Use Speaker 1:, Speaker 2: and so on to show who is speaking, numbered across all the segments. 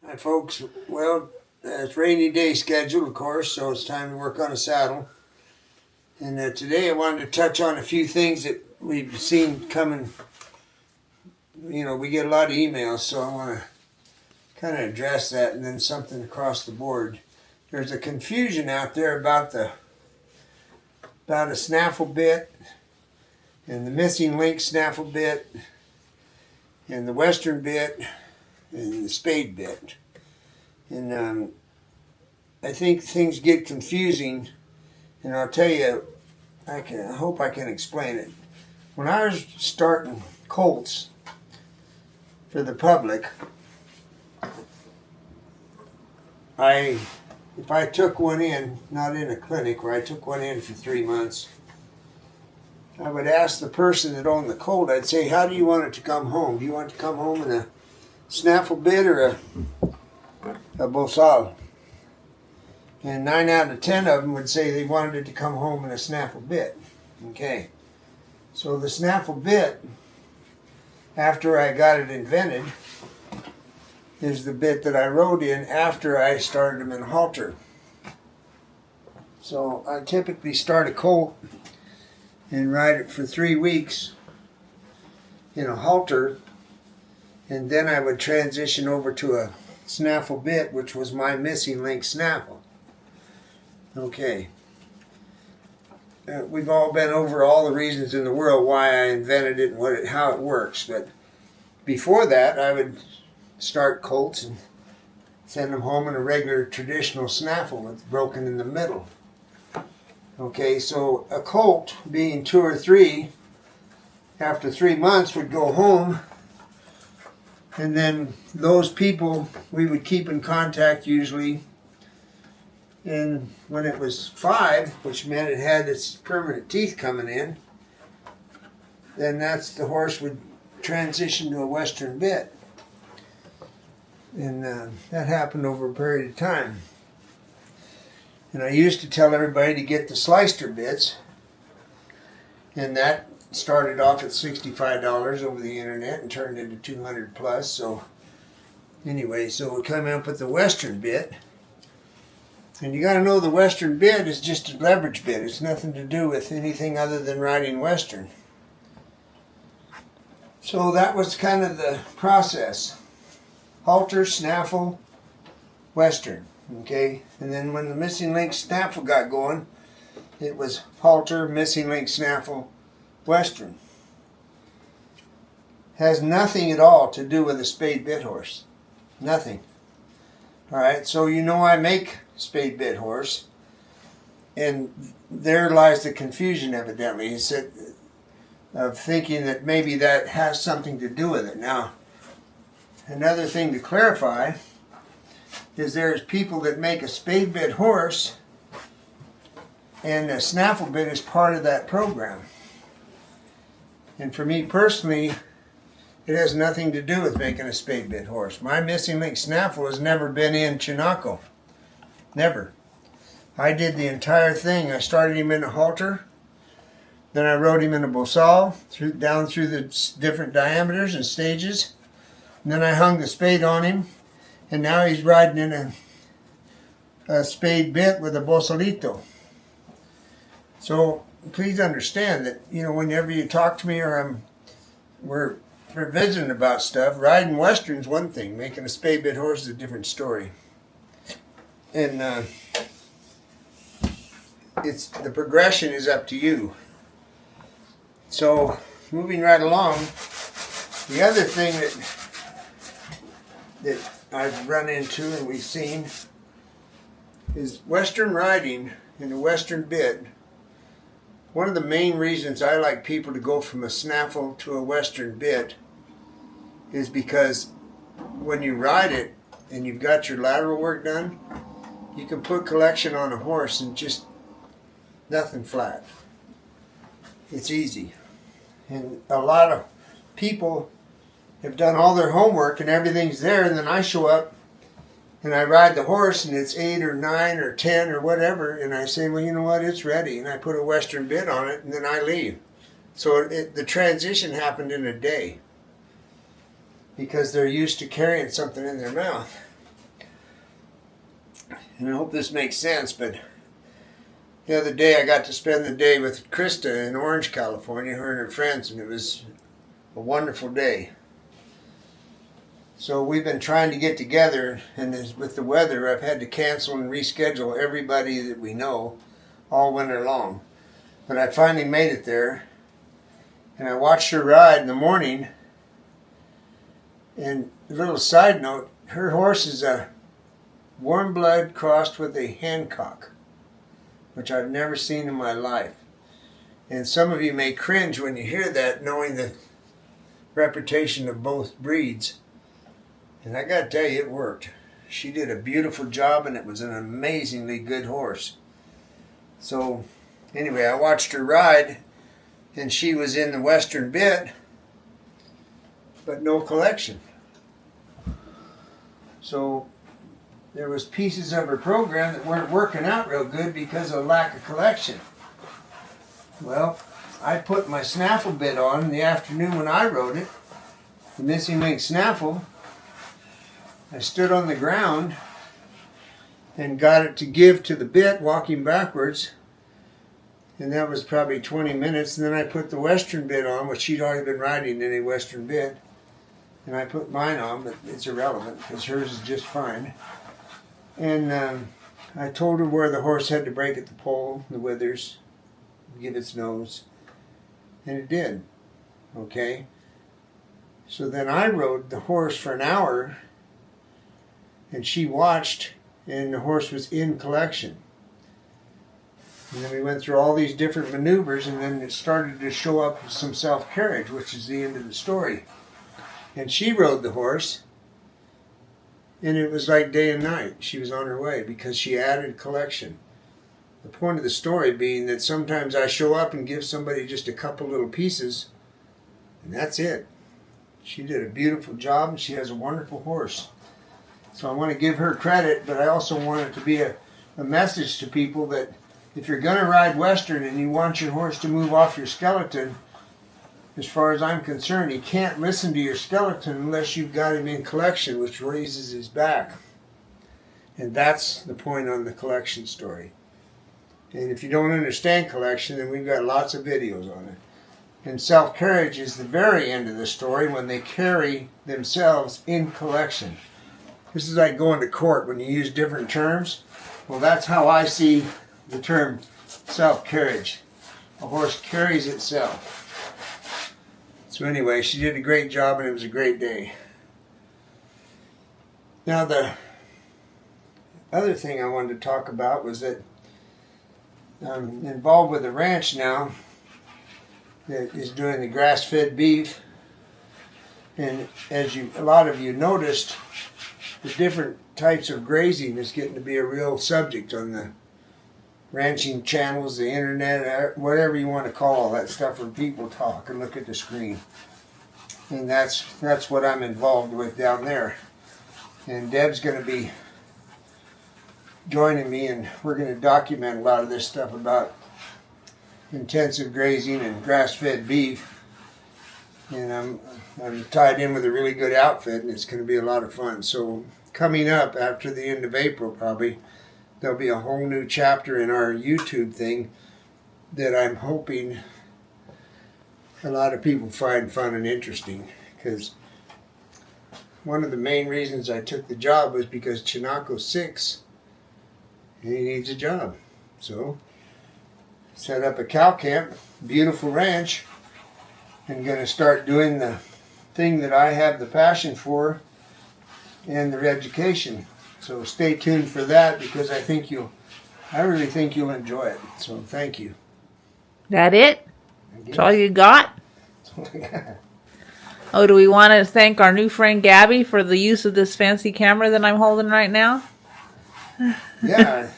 Speaker 1: Hi folks, well, it's rainy day schedule of course, so it's time to work on a saddle. And today I wanted to touch on a few things that we've seen coming. We get a lot of emails, so I want to kind of address that and then something across the board. There's a confusion out there about a snaffle bit and the missing link snaffle bit and the western bit and the spade bit. And I think things get confusing, and I'll tell you, I hope I can explain it. When I was starting colts for the public, if I took one in, not in a clinic, where I took one in for 3 months, I would ask the person that owned the colt, I'd say, how do you want it to come home? Do you want it to come home in a snaffle bit or a bosal? And 9 out of 10 of them would say they wanted it to come home in a snaffle bit. Okay, so the snaffle bit, after I got it invented, is the bit that I rode in after I started them in halter. So I typically start a colt and ride it for 3 weeks in a halter, and then I would transition over to a snaffle bit, which was my missing link snaffle. Okay. We've all been over all the reasons in the world why I invented it and how it works, but before that I would start colts and send them home in a regular traditional snaffle with broken in the middle. Okay, so a colt being 2 or 3, after 3 months would go home, and then those people we would keep in contact usually. And when it was 5, which meant it had its permanent teeth coming in, then the horse would transition to a western bit. And that happened over a period of time. And I used to tell everybody to get the slicer bits, and that started off at $65 over the internet and turned into $200 plus. So anyway, so we come up with the western bit. And you got to know the western bit is just a leverage bit. It's nothing to do with anything other than riding western. So that was kind of the process. Halter, snaffle, western. Okay? And then when the missing link snaffle got going, it was halter, missing link snaffle, western. Has nothing at all to do with a spade bit horse. Nothing. Alright, so I make spade bit horse, and there lies the confusion evidently. He said of thinking that maybe that has something to do with it. Now, another thing to clarify is there's people that make a spade bit horse, and a snaffle bit is part of that program. And for me personally, it has nothing to do with making a spade bit horse. My missing link snaffle has never been in Chinaco. Never. I did the entire thing. I started him in a halter, then I rode him in a bosal, down through the different diameters and stages, and then I hung the spade on him, and now he's riding in a spade bit with a bosalito. So please understand that, whenever you talk to me or we're visiting about stuff, riding western's one thing, making a spade bit horse is a different story. And the progression is up to you. So moving right along, the other thing that I've run into and we've seen is western riding in a western bit. One of the main reasons I like people to go from a snaffle to a western bit is because when you ride it and you've got your lateral work done, you can put collection on a horse and just nothing flat. It's easy. And a lot of people have done all their homework and everything's there, and then I show up and I ride the horse and it's 8 or 9 or 10 or whatever, and I say, well, you know what, it's ready, and I put a western bit on it and then I leave. So the transition happened in a day because they're used to carrying something in their mouth. And I hope this makes sense, but the other day I got to spend the day with Krista in Orange, California, her and her friends, and it was a wonderful day. So we've been trying to get together, and with the weather, I've had to cancel and reschedule everybody that we know all winter long. But I finally made it there, and I watched her ride in the morning. And a little side note, her horse is a warm blood crossed with a Hancock, which I've never seen in my life. And some of you may cringe when you hear that, knowing the reputation of both breeds. And I got to tell you, it worked. She did a beautiful job, and it was an amazingly good horse. So, anyway, I watched her ride, and she was in the Western bit, but no collection. So, there was pieces of her program that weren't working out real good because of lack of collection. Well, I put my Snaffle bit on in the afternoon when I rode it, the Missing Link Snaffle. I stood on the ground and got it to give to the bit walking backwards, and that was probably 20 minutes. And then I put the Western bit on, which she'd already been riding in a Western bit, and I put mine on, but it's irrelevant because hers is just fine. And I told her where the horse had to break at the pole, the withers, give its nose, and it did. Okay? So then I rode the horse for an hour, and she watched, and the horse was in collection. And then we went through all these different maneuvers, and then it started to show up some self-carriage, which is the end of the story. And she rode the horse, and it was like day and night. She was on her way because she added collection. The point of the story being that sometimes I show up and give somebody just a couple little pieces, and that's it. She did a beautiful job, and she has a wonderful horse. So I want to give her credit, but I also want it to be a message to people that if you're going to ride Western and you want your horse to move off your skeleton, as far as I'm concerned, he can't listen to your skeleton unless you've got him in collection, which raises his back. And that's the point on the collection story. And if you don't understand collection, then we've got lots of videos on it. And self-carriage is the very end of the story when they carry themselves in collection. This is like going to court when you use different terms. Well, that's how I see the term self-carriage. A horse carries itself. So anyway, she did a great job, and it was a great day. Now, the other thing I wanted to talk about was that I'm involved with a ranch now that is doing the grass-fed beef. And as a lot of you noticed, the different types of grazing is getting to be a real subject on the ranching channels, the internet, whatever you want to call all that stuff when people talk and look at the screen. And that's what I'm involved with down there. And Deb's going to be joining me, and we're going to document a lot of this stuff about intensive grazing and grass-fed beef. And I'm tied in with a really good outfit, and it's going to be a lot of fun. So coming up after the end of April, probably, there'll be a whole new chapter in our YouTube thing that I'm hoping a lot of people find fun and interesting. Because one of the main reasons I took the job was because Chinaco's 6 and he needs a job. So set up a cow camp, beautiful ranch, and going to start doing the thing that I have the passion for and the education. So stay tuned for that, because I really think you'll enjoy it. So thank you.
Speaker 2: That it? That's all you got?
Speaker 1: That's all I got.
Speaker 2: Oh, do we want to thank our new friend Gabby for the use of this fancy camera that I'm holding right now?
Speaker 1: Yeah,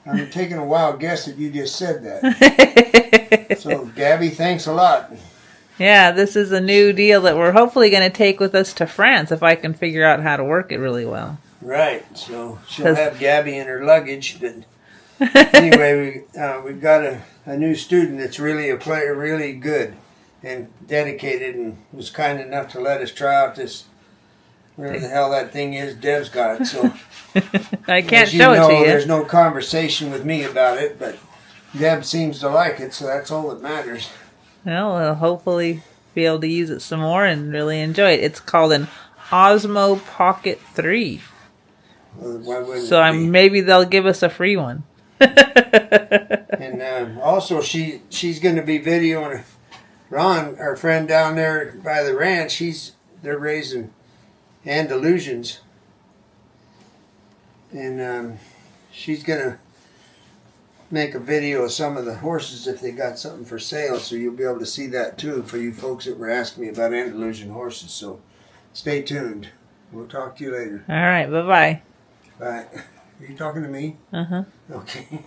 Speaker 1: I'm taking a wild guess that you just said that. So Gabby, thanks a lot.
Speaker 2: Yeah, this is a new deal that we're hopefully going to take with us to France if I can figure out how to work it really well.
Speaker 1: Right, so she'll have Gabby in her luggage. But anyway, we've got a new student that's really a player, really good and dedicated, and was kind enough to let us try out this Whatever the hell that thing is, Deb's got it. So
Speaker 2: I can't
Speaker 1: as you
Speaker 2: show it
Speaker 1: know,
Speaker 2: to you.
Speaker 1: there's no conversation with me about it, but Deb seems to like it, so that's all that matters.
Speaker 2: Well, we'll hopefully be able to use it some more and really enjoy it. It's called an Osmo Pocket 3.
Speaker 1: Well, why wouldn't
Speaker 2: So
Speaker 1: it be?
Speaker 2: maybe they'll give us a free one.
Speaker 1: And also, she's going to be videoing Ron, our friend down there by the ranch. They're raising Andalusians, and she's going to make a video of some of the horses if they got something for sale. So you'll be able to see that too for you folks that were asking me about Andalusian horses. So stay tuned. We'll talk to you later.
Speaker 2: All right. Bye-bye.
Speaker 1: Bye. Are you talking to me?
Speaker 2: Uh-huh.
Speaker 1: Okay.